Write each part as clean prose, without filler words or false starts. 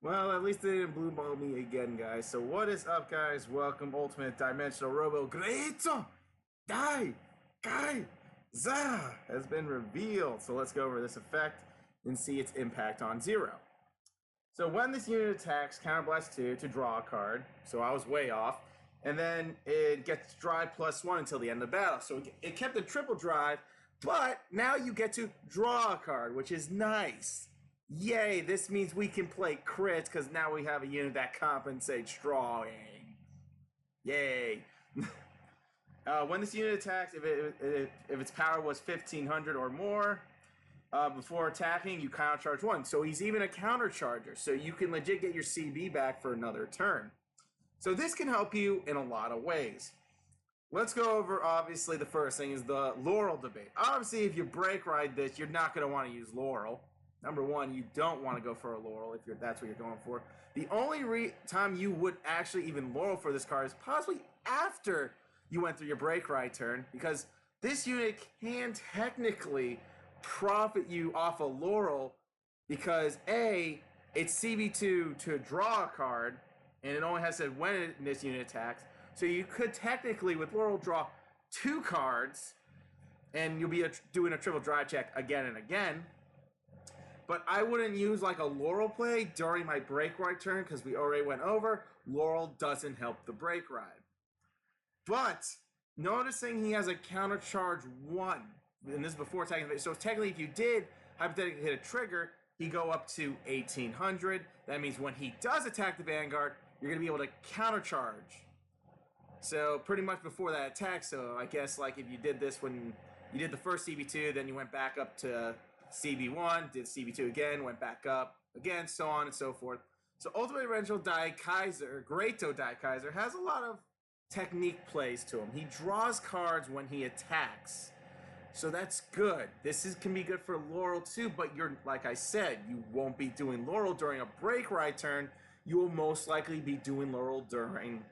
Well, at least they didn't blue ball me again, guys. So what is up, guys? Welcome, Ultimate Dimensional Robo Great Daikaiser has been revealed. So let's go over this effect and see its impact on Zero. So when this unit attacks, counterblast 2 to draw a card. So I was way off. And then it gets drive +1 until the end of the battle. So it kept a triple drive, but now you get to draw a card, which is nice. Yay, this means we can play crits because now we have a unit that compensates drawing. Yay. When this unit attacks, if its power was 1500 or more, before attacking, you countercharge 1. So he's even a countercharger, so you can legit get your CB back for another turn. So this can help you in a lot of ways. Let's go over, obviously, the first thing is the Laurel debate. Obviously, if you break ride this, you're not going to want to use Laurel. Number one, you don't want to go for a Laurel if that's what you're going for. The only time you would actually even Laurel for this card is possibly after you went through your break ride turn, because this unit can technically profit you off a Laurel because A, it's CB2 to draw a card, and it only has said when this unit attacks. So you could technically, with Laurel, draw 2 cards, and you'll be doing a triple drive check again and again. But I wouldn't use like a Laurel play during my break ride turn because we already went over. Laurel doesn't help the break ride. But noticing he has a counter charge 1, and this is before attacking. So technically, if you did hypothetically hit a trigger, he go up to 1800. That means when he does attack the Vanguard, you're going to be able to counter charge. So pretty much before that attack. So I guess like if you did this when you did the first CB2, then you went back up to CB1, did CB2 again, went back up again, so on and so forth. So Ultimate Dimensional Daikaiser, Greato Daikaiser, has a lot of technique plays to him. He draws cards when he attacks. So that's good. This can be good for Laurel too, but you're, like I said, you won't be doing Laurel during a break ride turn. You will most likely be doing Laurel during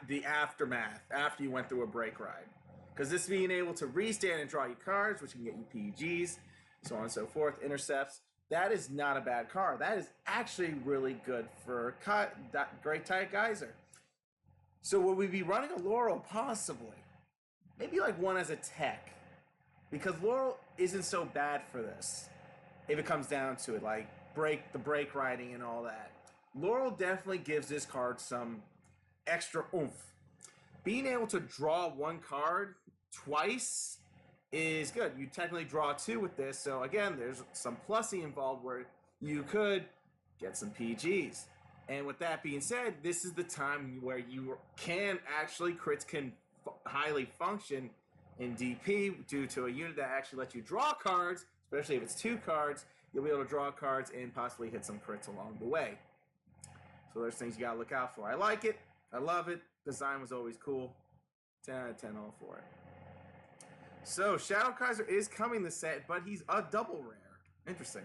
the aftermath, after you went through a break ride. Because this being able to restand and draw you cards, which can get you PGs, so on and so forth, intercepts, that is not a bad card. That is actually really good for Great Daikaiser. So will we be running a Laurel? Possibly. Maybe like one as a tech. Because Laurel isn't so bad for this, if it comes down to it, like the break riding and all that. Laurel definitely gives this card some extra oomph. Being able to draw 1 card twice is good. You technically draw 2 with this, so again, there's some plussy involved where you could get some PGs. And with that being said, this is the time where you can actually, crits can highly function in DP due to a unit that actually lets you draw cards, especially if it's 2 cards. You'll be able to draw cards and possibly hit some crits along the way. So there's things you gotta look out for. I like it. I love it. Design was always cool. 10 out of 10 all for it. So Shadow Kaiser is coming this set, but he's a double rare. Interesting.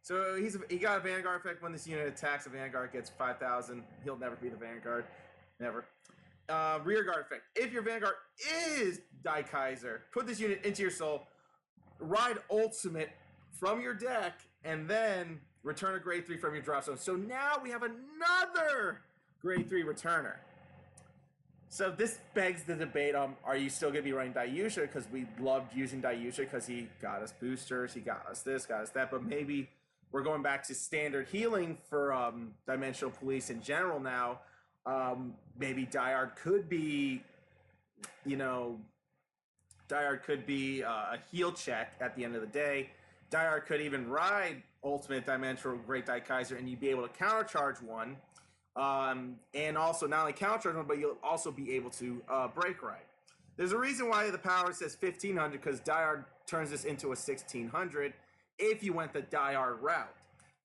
So he got a Vanguard effect. When this unit attacks, a Vanguard gets 5,000. He'll never be the Vanguard. Never. Rear guard effect. If your Vanguard is Daikaiser, put this unit into your soul, ride ultimate from your deck, and then return a grade 3 from your drop zone. So now we have another grade 3 returner. So this begs the debate are you still going to be running Daiyusha? Because we loved using Daiyusha because he got us boosters, he got us this, got us that, but maybe we're going back to standard healing for Dimensional Police in general now. Maybe Diard could be, Diard could be a heal check at the end of the day. Diard could even ride Ultimate Dimensional Great Daikaiser and you'd be able to countercharge 1. And also not only counter, but you'll also be able to break ride. There's a reason why the power says 1500 because Diard turns this into a 1600 if you went the Diard route.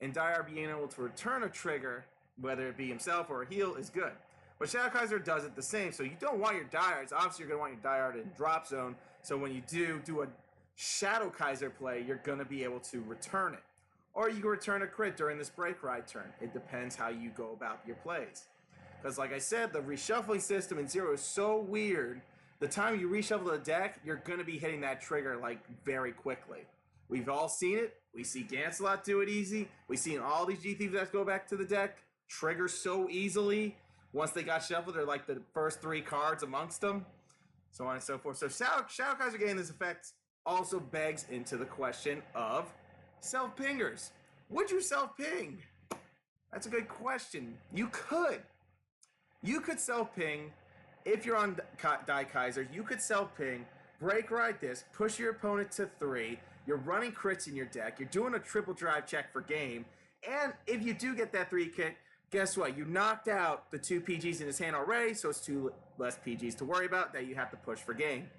And Diard being able to return a trigger, whether it be himself or a heal, is good. But Shadow Kaiser does it the same, so you don't want your Diards. Obviously, you're going to want your Diard in drop zone, so when you do a Shadow Kaiser play, you're going to be able to return it. Or you can return a crit during this break ride turn. It depends how you go about your plays. Because like I said, the reshuffling system in Zero is so weird. The time you reshuffle the deck, you're going to be hitting that trigger like very quickly. We've all seen it. We see Gancelot do it easy. We've seen all these G-Thieves that go back to the deck trigger so easily. Once they got shuffled, they're like the first 3 cards amongst them. So on and so forth. So Shadow Kaiser getting this effect also begs into the question of self-pingers. Would you self-ping? That's a good question. You could. You could self-ping. If you're on Daikaiser, you could self-ping, break ride this, push your opponent to 3. You're running crits in your deck. You're doing a triple drive check for game. And if you do get that 3 kick, guess what? You knocked out the 2 PGs in his hand already, so it's 2 less PGs to worry about that you have to push for game.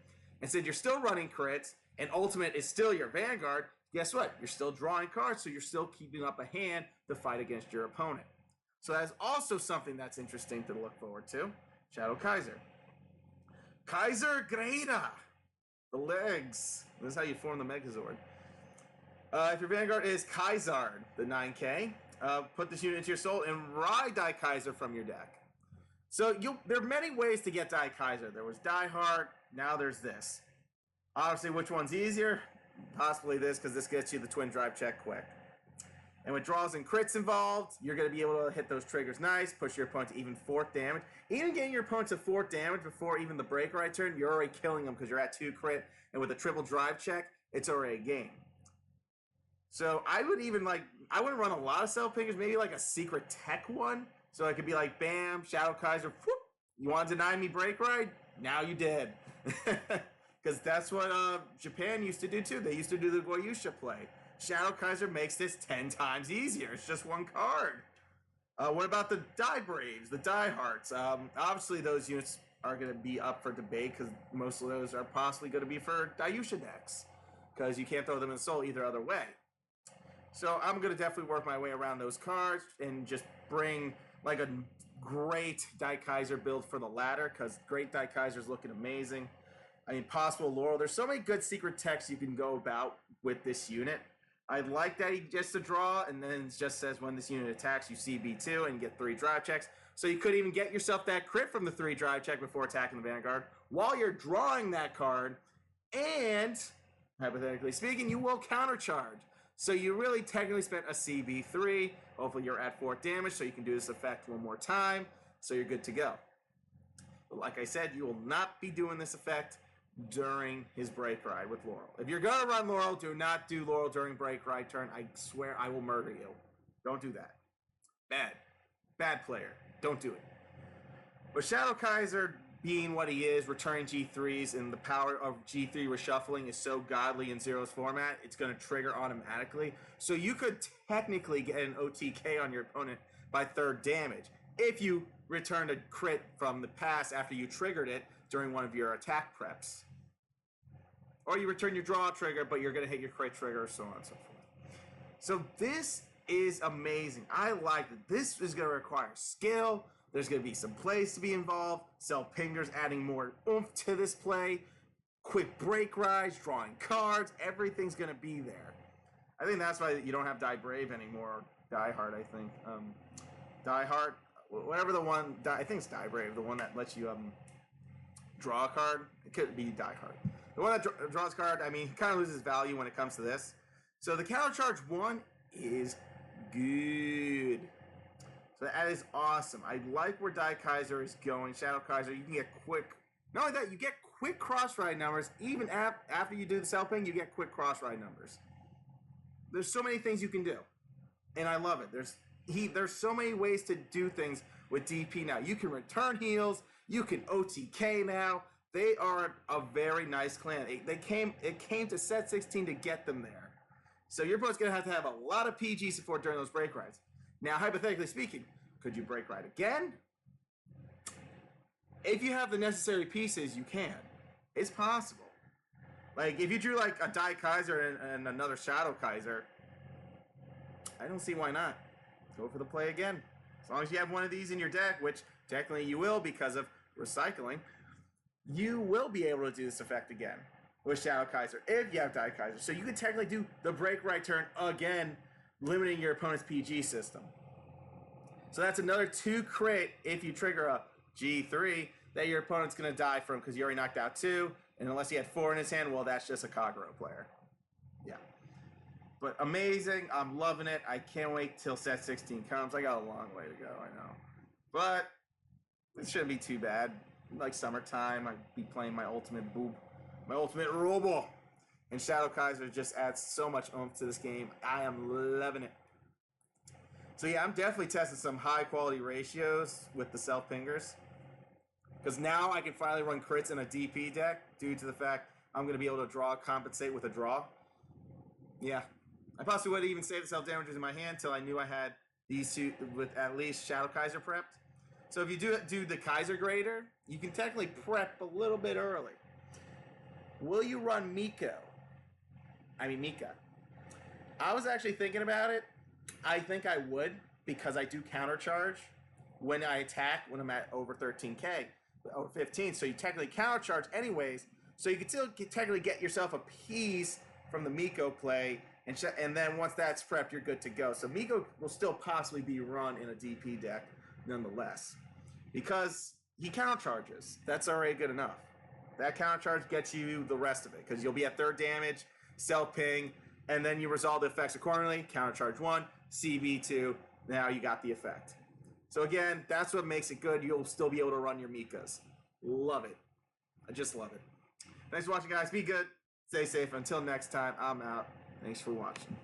And since you're still running crits, and Ultimate is still your Vanguard, guess what? You're still drawing cards, so you're still keeping up a hand to fight against your opponent. So that's also something that's interesting to look forward to. Shadow Kaiser. Kaiser Greida. The legs. This is how you form the Megazord. If your Vanguard is Kaiser, the 9K, put this unit into your soul and ride Daikaiser from your deck. So there are many ways to get Daikaiser. There was Die Hard, now there's this. Obviously, which one's easier? Possibly this, because this gets you the twin drive check quick. And with draws and crits involved, you're going to be able to hit those triggers nice, push your opponent to even 4th damage. Even getting your opponent to 4th damage before even the break right turn, you're already killing them because you're at 2 crit. And with a triple drive check, it's already a game. So I wouldn't run a lot of self-pingers, maybe like a secret tech one. So it could be like, bam, Shadow Kaiser, whoop, you want to deny me break ride? Now you did. Because that's what Japan used to do too. They used to do the Goyusha play. Shadow Kaiser makes this 10 times easier. It's just 1 card. What about the Die Braves, the Die Hearts? Obviously, those units are going to be up for debate because most of those are possibly going to be for Daiusha decks because you can't throw them in Soul either other way. So I'm going to definitely work my way around those cards and just bring like a great Daikaiser build for the ladder because great Daikaiser is looking amazing. I mean, possible Laurel. There's so many good secret techs you can go about with this unit. I like that he gets to draw, and then it just says when this unit attacks, you CB2 and get 3 drive checks. So you could even get yourself that crit from the 3 drive check before attacking the Vanguard while you're drawing that card. And, hypothetically speaking, you will countercharge. So you really technically spent a CB3. Hopefully you're at 4th damage, so you can do this effect 1 more time. So you're good to go. But like I said, you will not be doing this effect during his break ride with Laurel. If you're going to run Laurel, do not do Laurel during break ride turn. I swear I will murder you. Don't do that. Bad player. Don't do it. But Shadow Kaiser, being what he is, returning G3s, and the power of G3 reshuffling is so godly in Zero's format, it's going to trigger automatically. So you could technically get an OTK on your opponent by 3rd damage if you returned a crit from the past after you triggered it during one of your attack preps. Or you return your draw trigger, but you're going to hit your crit trigger, so on and so forth. So this is amazing. I like it. This is going to require skill. There's going to be some plays to be involved. Self-pingers adding more oomph to this play. Quick break rides, drawing cards. Everything's going to be there. I think that's why you don't have Die Brave anymore. Die Hard, I think. Die Hard, whatever the one, I think it's Die Brave, the one that lets you draw a card. It could be Die Hard. The one that draws a card, I mean, kind of loses value when it comes to this. So the counter charge 1 is good. So that is awesome. I like where Daikaiser is going. Shadow Kaiser, you can get quick. Not only that, you get quick cross-ride numbers. Even after you do the self-ping, you get quick cross-ride numbers. There's so many things you can do. And I love it. There's so many ways to do things with DP now. You can return heals. You can OTK now. They are a very nice clan. It came to set 16 to get them there. So your opponent's going to have a lot of PG support during those break rides. Now, hypothetically speaking, could you break ride again? If you have the necessary pieces, you can. It's possible. Like, if you drew like a Daikaiser and another Shadow Kaiser, I don't see why not. Go for the play again. As long as you have one of these in your deck, which technically you will because of recycling, you will be able to do this effect again with Shadow Kaiser if you have Daikaiser. So you can technically do the break right turn again, limiting your opponent's PG system. So that's another 2 crit if you trigger a G3 that your opponent's going to die from because you already knocked out 2. And unless he had 4 in his hand, well, that's just a Kagero player. Yeah. But amazing. I'm loving it. I can't wait till set 16 comes. I got a long way to go, I know. But it shouldn't be too bad. Like summertime, I'd be playing my ultimate boob, my ultimate Robo. And Shadow Kaiser just adds so much oomph to this game. I am loving it. So yeah, I'm definitely testing some high quality ratios with the self pingers. Because now I can finally run crits in a DP deck due to the fact I'm going to be able to compensate with a draw. Yeah. I possibly would even save the self damages in my hand until I knew I had these two with at least Shadow Kaiser prepped. So if you do the Kaiser grader, you can technically prep a little bit early. Will you run Mika? I was actually thinking about it. I think I would, because I do countercharge when I attack when I'm at over 13k, over 15. So you technically countercharge anyways. So you can still technically get yourself a piece from the Miko play, and then once that's prepped, you're good to go. So Miko will still possibly be run in a DP deck nonetheless, because he countercharges. That's already good enough. That countercharge gets you the rest of it, because you'll be at third damage, self ping, and then you resolve the effects accordingly. Countercharge 1, CB2, now you got the effect. So again, that's what makes it good. You'll still be able to run your Mikas. Love it. I just love it. Thanks for watching, guys. Be good. Stay safe. Until next time, I'm out. Thanks for watching.